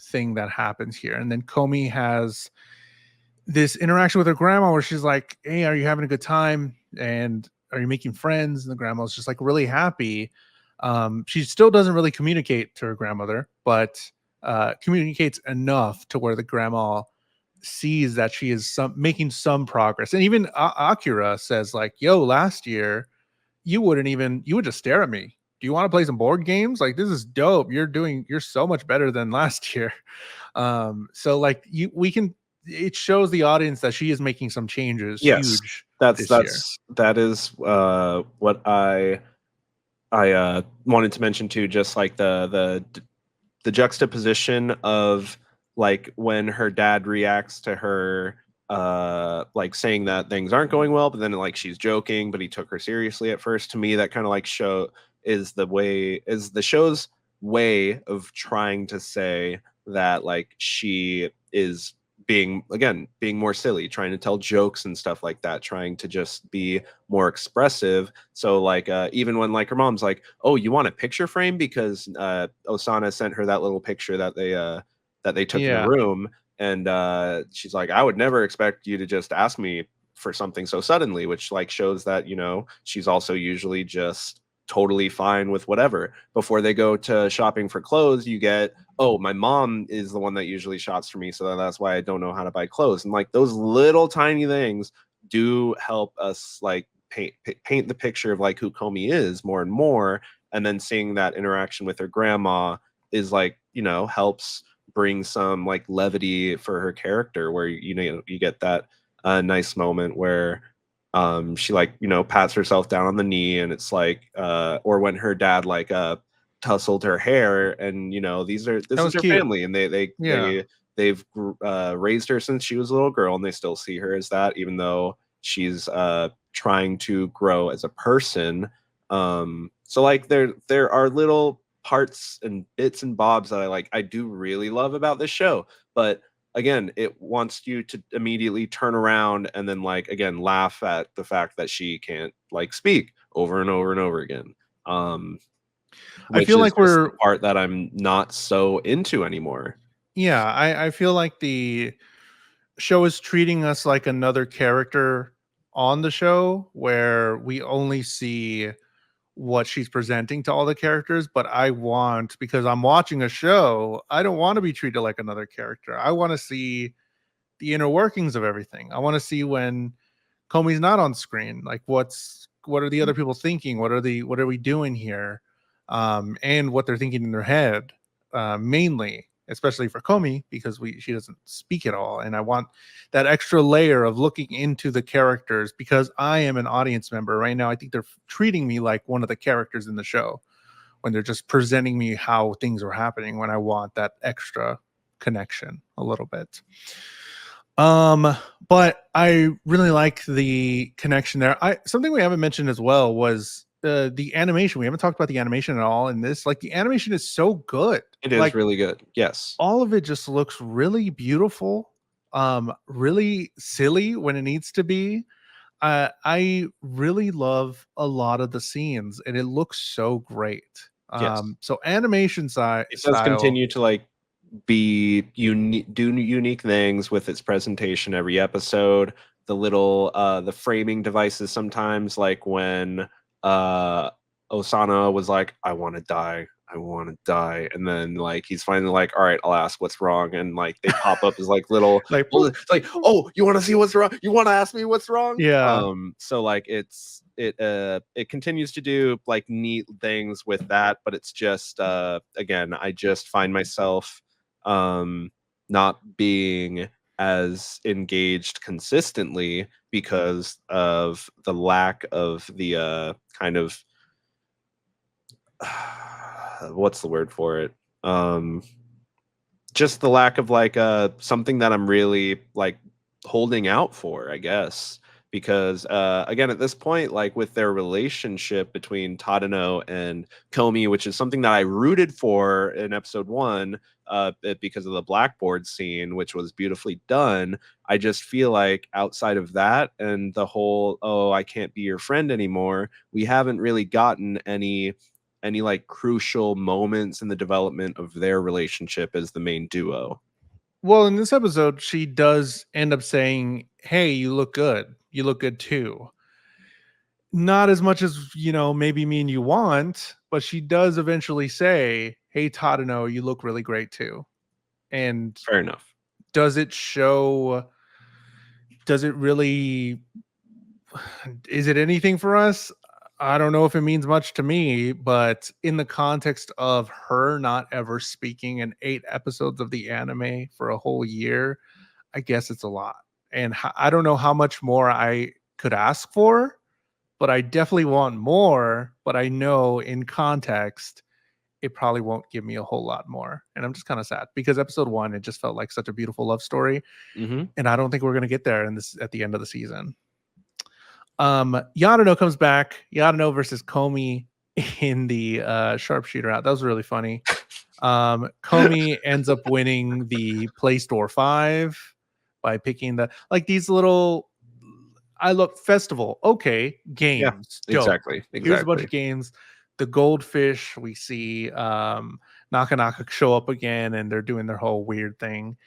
thing that happens here. And then Komi has this interaction with her grandma where she's like, hey, are you having a good time? And are you making friends? And the grandma's just like really happy. She still doesn't really communicate to her grandmother, but communicates enough to where the grandma sees that she is making some progress. And even Akira says like, yo, last year you would just stare at me. Do you want to play some board games? Like, this is dope. You're so much better than last year. So like it shows the audience that she is making some changes. Yes, huge. That is what I wanted to mention too. Just like the the juxtaposition of like when her dad reacts to her like saying that things aren't going well, but then like she's joking, but he took her seriously at first. To me, that kind of like is the show's way of trying to say that like she is being more silly, trying to tell jokes and stuff like that, trying to just be more expressive. So like even when like her mom's like, oh, you want a picture frame because Osana sent her that little picture that they took in the room, and she's like, I would never expect you to just ask me for something so suddenly, which like shows that, you know, she's also usually just totally fine with whatever. Before they go to shopping for clothes, you get, oh, my mom is the one that usually shops for me, so that's why I don't know how to buy clothes. And like those little tiny things do help us like paint the picture of like who Komi is more and more. And then seeing that interaction with her grandma is like, you know, helps bring some like levity for her character, where you know you get that nice moment where she like, you know, pats herself down on the knee, and it's like or when her dad like tussled her hair, and you know, this is her cute. family, and they've raised her since she was a little girl, and they still see her as that, even though she's trying to grow as a person. So like there are little parts and bits and bobs that I do really love about this show, but again, it wants you to immediately turn around and then like again laugh at the fact that she can't like speak over and over and over again. I Which feel is like just the part that I'm not so into anymore. Yeah, I feel like the show is treating us like another character on the show, where we only see what she's presenting to all the characters. But because I'm watching a show, I don't want to be treated like another character. I want to see the inner workings of everything. I want to see when Komi's not on screen, like what are the other people thinking? What are we doing here? And what they're thinking in their head, mainly, especially for Komi, because she doesn't speak at all. And I want that extra layer of looking into the characters, because I am an audience member right now. I think they're treating me like one of the characters in the show when they're just presenting me how things are happening, when I want that extra connection a little bit. But I really like the connection there. Something we haven't mentioned as well was the animation. We haven't talked about the animation at all in this. Like, the animation is so good. It is Like, really good. Yes. all of it just looks really beautiful, really silly when it needs to be. I really love a lot of the scenes, and it looks so great. Yes. So animation It does style. continue to like be unique, do unique things with its presentation every episode. The little the framing devices sometimes, like when Osana was like, I want to die, I want to die, and then like he's finally like, all right, I'll ask what's wrong, and like they pop up as like little Like, it's like, oh, you want to see what's wrong, you want to ask me what's wrong. yeah. So like it continues to do like neat things with that, but it's just again, I just find myself not being as engaged consistently because of the lack of the kind of what's the word for it, just the lack of like something that I'm really like holding out for, I guess. Because again, at this point, like with their relationship between Tadano and Komi, which is something that I rooted for in episode 1, because of the blackboard scene, which was beautifully done. I just feel like outside of that and the whole, oh, I can't be your friend anymore, we haven't really gotten any like crucial moments in the development of their relationship as the main duo. Well, in this episode, she does end up saying, "Hey, you look good. You look good too." Not as much as, maybe me and you want, but she does eventually say, "Hey, Tadano, you look really great too." And Fair enough. does it show? Does it really? Is it anything for us? I don't know if it means much to me, but in the context of her not ever speaking in 8 episodes of the anime for a whole year, I guess it's a lot. And I don't know how much more I could ask for, but I definitely want more. But I know in context, it probably won't give me a whole lot more. And I'm just kind of sad because episode 1, it just felt like such a beautiful love story. And I don't think we're going to get there at the end of the season. Yadano comes back. Yadano versus Komi in the sharpshooter out. That was really funny. Komi ends up winning the Play Store 5 by picking these little, I love festival. Okay, games. Yeah, exactly. Here's a bunch of games. The goldfish, we see Naka Naka show up again, and they're doing their whole weird thing.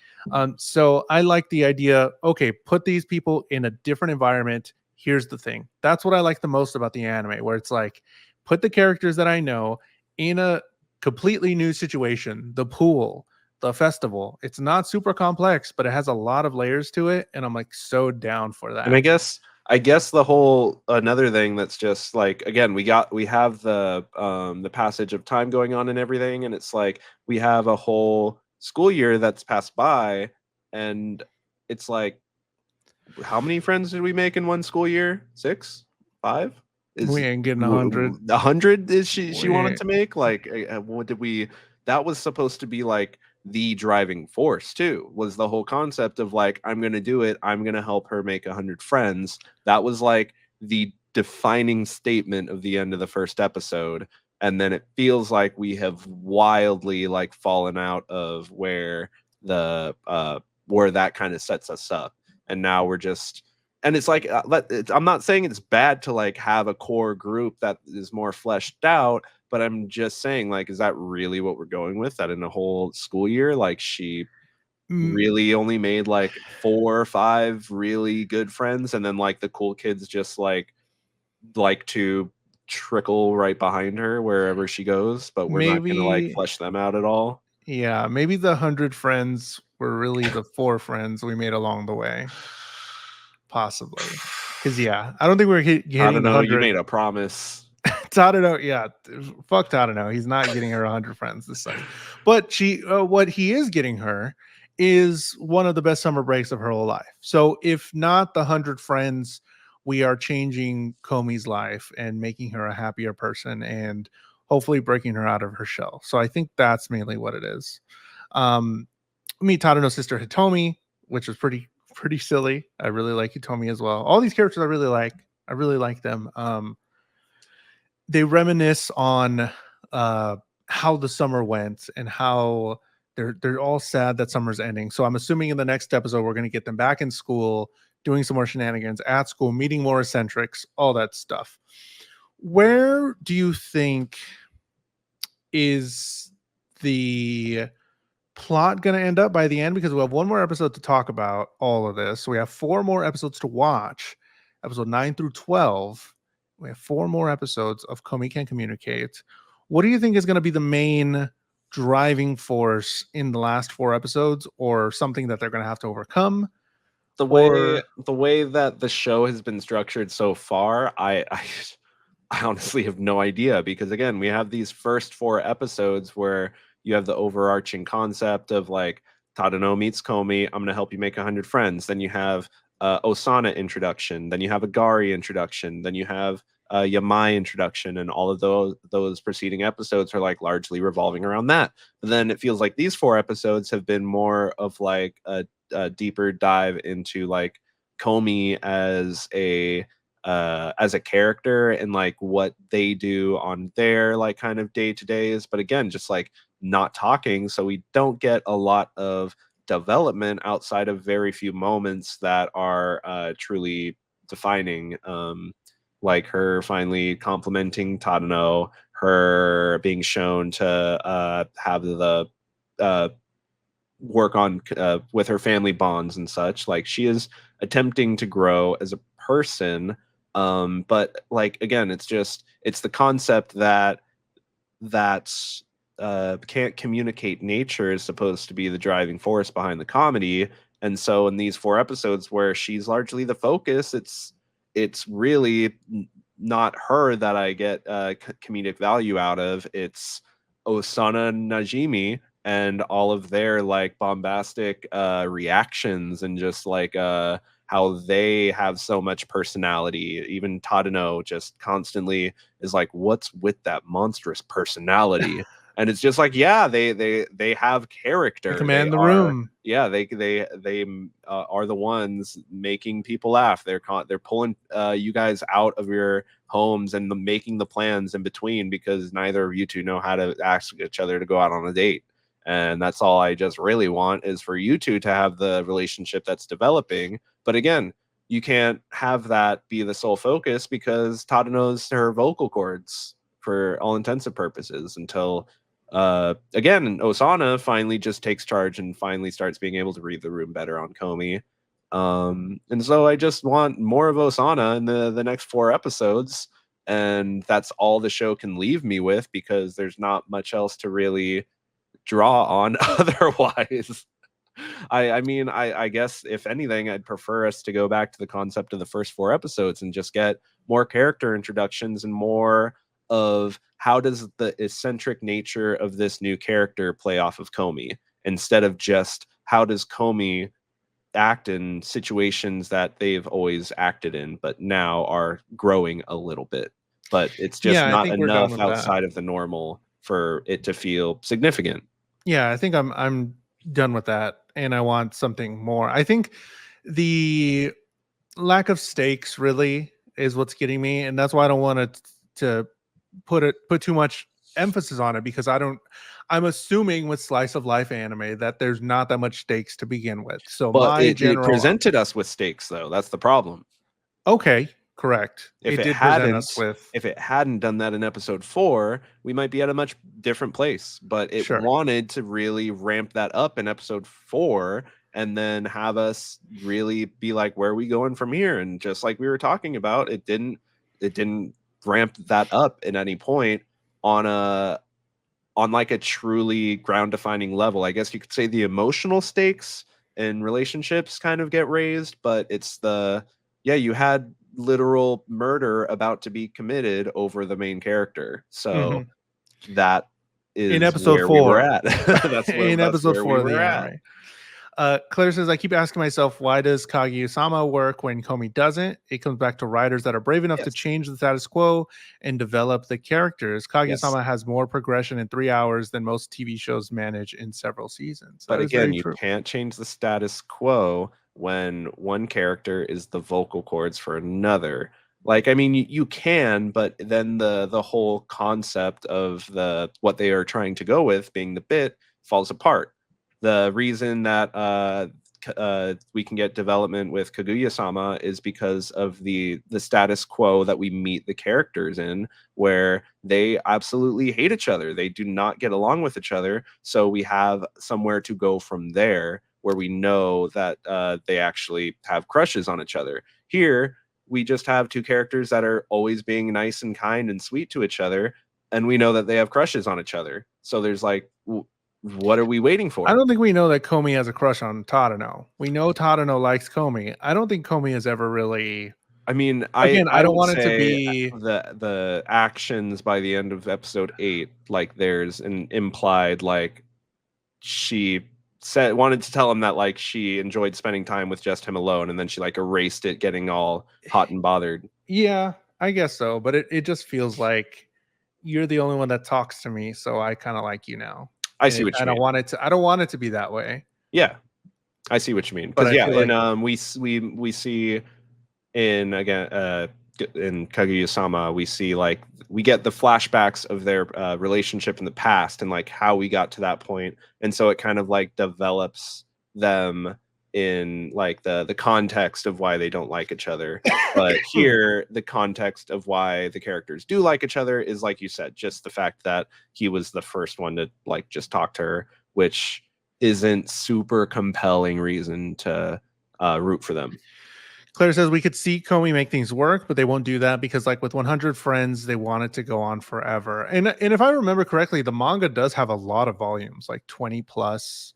So I like the idea. Okay, put these people in a different environment. Here's the thing. That's what I like the most about the anime, where it's like, put the characters that I know in a completely new situation. The pool, the festival. It's not super complex, but it has a lot of layers to it, and I'm like so down for that. And I guess the whole another thing that's just like, again, we have the passage of time going on and everything, and it's like we have a whole school year that's passed by, and it's like, how many friends did we make in one school year? 6? 5? We ain't getting 100. 100 is she wanted to make? Like, what did we? That was supposed to be like the driving force too. Was the whole concept of like, I'm gonna do it. I'm gonna help her make 100 friends. That was like the defining statement of the end of the first episode. And then it feels like we have wildly like fallen out of where the where that kind of sets us up. And now we're just, and it's like, I'm not saying it's bad to like have a core group that is more fleshed out, but I'm just saying, like, is that really what we're going with? That in a whole school year, like, she really only made like 4 or 5 really good friends, and then like the cool kids just like to trickle right behind her wherever she goes, but we're not gonna like flesh them out at all. Yeah, maybe the 100 friends were really the 4 friends we made along the way. Possibly. Because, yeah, I don't think we're hitting I don't know, 100. you made a promise. Tadano, yeah, fuck Tadano. He's not getting her 100 friends. This sucks. But what he is getting her is one of the best summer breaks of her whole life. So if not the 100 friends, we are changing Komi's life and making her a happier person and hopefully breaking her out of her shell. So I think that's mainly what it is. Meet Tadano's sister Hitomi, which was pretty silly. I really like Hitomi as well. All these characters I really like them. They reminisce on how the summer went and how they're all sad that summer's ending. So I'm assuming in the next episode we're going to get them back in school, doing some more shenanigans at school, meeting more eccentrics, all that stuff. Where do you think is the plot going to end up by the end? Because we have one more episode to talk about all of this. So we have 4 more episodes to watch, episode 9 through 12. We have 4 more episodes of Komi Can Communicate. What do you think is going to be the main driving force in the last 4 episodes, or something that they're going to have to overcome? The way that the show has been structured so far, I honestly have no idea, because again, we have these first 4 episodes where you have the overarching concept of like, Tadano meets Komi, I'm going to help you make 100 friends. Then you have Osana introduction, then you have a Gari introduction, then you have Yamai introduction, and all of those preceding episodes are like largely revolving around that. But then it feels like these 4 episodes have been more of like a deeper dive into like Komi as a character and like what they do on their like kind of day-to-days, but again, just like not talking, so we don't get a lot of development outside of very few moments that are truly defining, like her finally complimenting Tadano, her being shown to have the work on with her family bonds and such. Like, she is attempting to grow as a person, but like, again, it's the concept that can't communicate nature is supposed to be the driving force behind the comedy. And so in these 4 episodes where she's largely the focus, it's really not her that I get comedic value out of. It's Osana and Najimi and all of their like bombastic reactions, and just like how they have so much personality. Even Tadano just constantly is like, what's with that monstrous personality? And it's just like, yeah, they have character. They command the room. Yeah, they are the ones making people laugh. They're pulling you guys out of your homes and making the plans in between, because neither of you two know how to ask each other to go out on a date. And that's all I just really want, is for you two to have the relationship that's developing. But again, you can't have that be the sole focus, because Tadano's her vocal cords for all intents and purposes, until again, Osana finally just takes charge and finally starts being able to read the room better on Komi. And so I just want more of Osana in the next 4 episodes, and that's all the show can leave me with, because there's not much else to really draw on otherwise. I mean, I guess if anything, I'd prefer us to go back to the concept of the first 4 episodes and just get more character introductions and more of how does the eccentric nature of this new character play off of Komi, instead of just how does Komi act in situations that they've always acted in, but now are growing a little bit. But it's just not enough outside of the normal for it to feel significant. Yeah, I think I'm done with that, and I want something more. I think the lack of stakes really is what's getting me, and that's why I don't want to put too much emphasis on it, because I'm assuming with slice of life anime that there's not that much stakes to begin with. So it presented us with stakes, though. That's the problem. Okay, correct. If it hadn't done that in episode 4, we might be at a much different place. But it wanted to really ramp that up in episode 4, and then have us really be like, where are we going from here? And just like we were talking about, it didn't ramp that up at any point on like a truly ground defining level. I guess you could say the emotional stakes and relationships kind of get raised, but it's you had literal murder about to be committed over the main character. So that is in episode where 4 we were at. That's in episode 4 of the anime. Claire says, I keep asking myself, why does Kaguya-sama work when Komi doesn't? It comes back to writers that are brave enough to change the status quo and develop the characters. Kaguya-sama has more progression in 3 hours than most TV shows manage in several seasons. But again, you can't change the status quo when one character is the vocal cords for another. Like, I mean, you can, but then the whole concept of what they are trying to go with, being the bit, falls apart. The reason that we can get development with Kaguya-sama is because of the status quo that we meet the characters in, where they absolutely hate each other. They do not get along with each other. So we have somewhere to go from there, where we know that they actually have crushes on each other. Here, we just have 2 characters that are always being nice and kind and sweet to each other, and we know that they have crushes on each other. So there's like, what are we waiting for? I don't think we know that Komi has a crush on Tadano. We know Tadano likes Komi. I don't think Komi has ever really. I mean, I don't want it to be the actions by the end of episode 8. Like, there's an implied, like, she wanted to tell him that, like, she enjoyed spending time with just him alone, and then she like erased it, getting all hot and bothered. Yeah, I guess so. But it just feels like you're the only one that talks to me, so I kind of like you now. I see what you mean. I don't want it to be that way. Yeah, I see what you mean. Because we see in Kaguya-sama, we see like we get the flashbacks of their relationship in the past and like how we got to that point, and so it kind of like develops them in like the context of why they don't like each other. But here, the context of why the characters do like each other is, like you said, just the fact that he was the first one to like just talk to her, which isn't super compelling reason to root for them. Claire says, we could see Komi make things work, but they won't do that because, like with 100 Friends, they want it to go on forever. And if I remember correctly, the manga does have a lot of volumes, like 20 plus,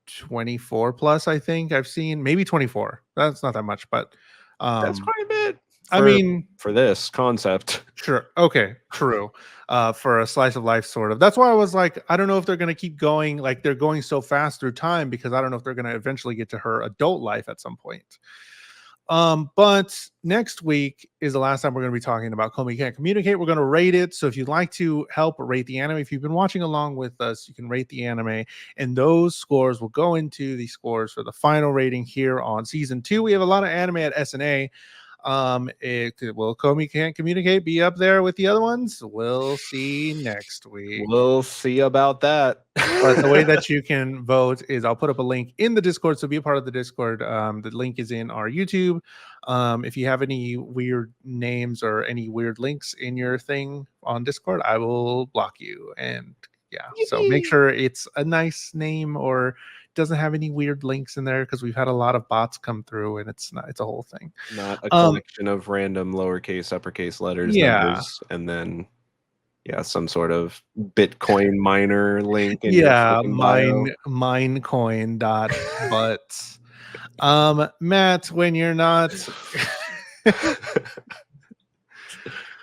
24 plus, I think I've seen. Maybe 24. That's not that much, but that's quite a bit. I mean, for this concept. Sure. Okay. True. For a slice of life, sort of. That's why I was like, I don't know if they're going to keep going. Like, they're going so fast through time, because I don't know if they're going to eventually get to her adult life at some point. But next week is the last time we're going to be talking about Komi Can't Communicate. We're going to rate it. So if you'd like to help rate the anime, if you've been watching along with us, you can rate the anime, and those scores will go into the scores for the final rating here on season 2. We have a lot of anime at SNA. Will Komi Can't Communicate be up there with the other ones? We'll see next week. We'll see about that. But the way that you can vote is I'll put up a link in the Discord, so be a part of the Discord. The link is in our YouTube. If you have any weird names or any weird links in your thing on Discord, I will block you. And yeah, so make sure it's a nice name or doesn't have any weird links in there, because we've had a lot of bots come through and it's a whole thing. Not a collection of random lowercase, uppercase letters, numbers, and then some sort of Bitcoin miner link in your minecoin dot butts. Matt, when you're not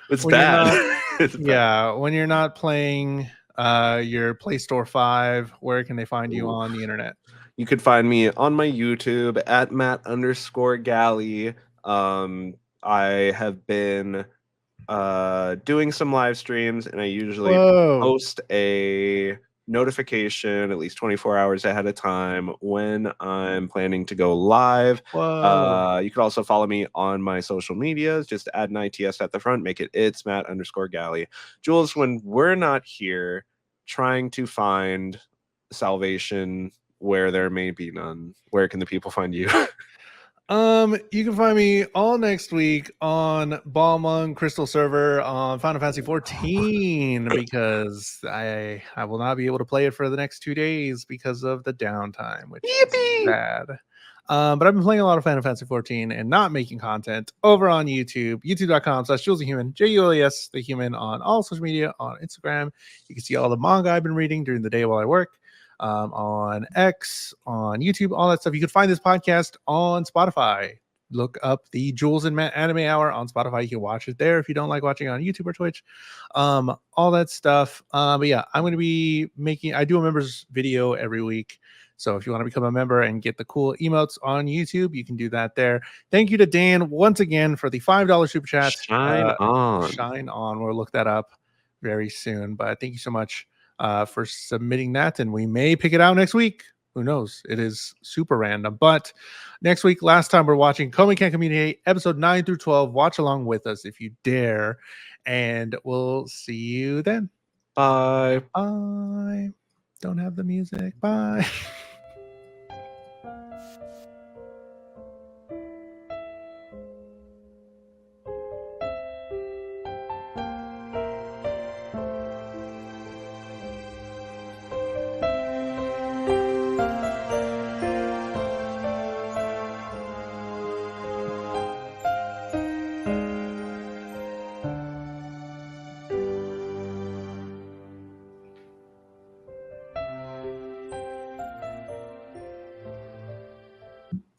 it's bad. When you're not playing your Play Store 5, where can they find you on the internet? You could find me on my YouTube at Matt_Galley. I have been doing some live streams, and I usually post a notification at least 24 hours ahead of time when I'm planning to go live. You could also follow me on my social medias. Just add an ITS at the front, make it it's Matt_Galley. Jules, when we're not here trying to find salvation where there may be none, where can the people find you? You can find me all next week on Balmung Crystal server on Final Fantasy 14, because I will not be able to play it for the next 2 days because of the downtime, which is bad. But I've been playing a lot of Final Fantasy 14 and not making content over on YouTube, youtube.com/JulesTheHuman, JULES the Human, on all social media, on Instagram. You can see all the manga I've been reading during the day while I work. On X, on YouTube, all that stuff. You can find this podcast on Spotify. Look up the Jules and Matt Anime Hour on Spotify. You can watch it there if you don't like watching on YouTube or Twitch. All that stuff. But yeah, I'm going to be I do a members video every week. So if you want to become a member and get the cool emotes on YouTube, you can do that there. Thank you to Dan once again for the $5 super chat. Shine on. We'll look that up very soon. But thank you so much for submitting that, and we may pick it out next week. Who knows? It is super random. But next week, last time, we're watching Komi Can't Communicate, episode 9 through 12. Watch along with us if you dare, and we'll see you then. Bye. Bye. Don't have the music. Bye.